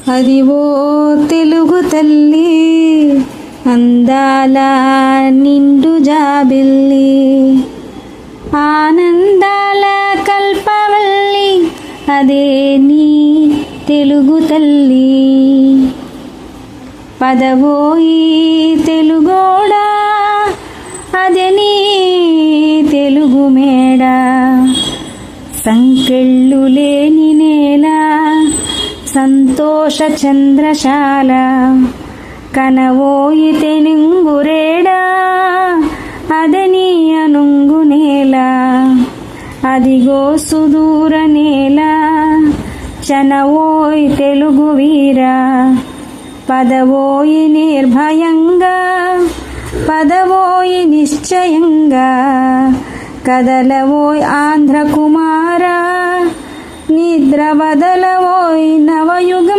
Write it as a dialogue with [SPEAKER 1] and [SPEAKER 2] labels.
[SPEAKER 1] అదివో తెలుగు తల్లి అందాల నిండు జాబిల్లి, ఆనందాల కల్పవల్లి అదే నీ తెలుగు తల్లి. పదవోయి తెలుగోడా అదే నీ తెలుగు మేడ, సంకెళ్ళు లేని నేల సంతోష చంద్రశాల, కనవోయి తెనుంగురేడా అదని అనుంగు నేల. అదిగో సుదూర నేల చనవోయి తెలుగు వీరా, పదవోయి నిర్భయంగా పదవోయి నిశ్చయంగా, కదలవోయ్ ఆంధ్ర కుమార నిద్ర వదలవోయ్ నవయుగ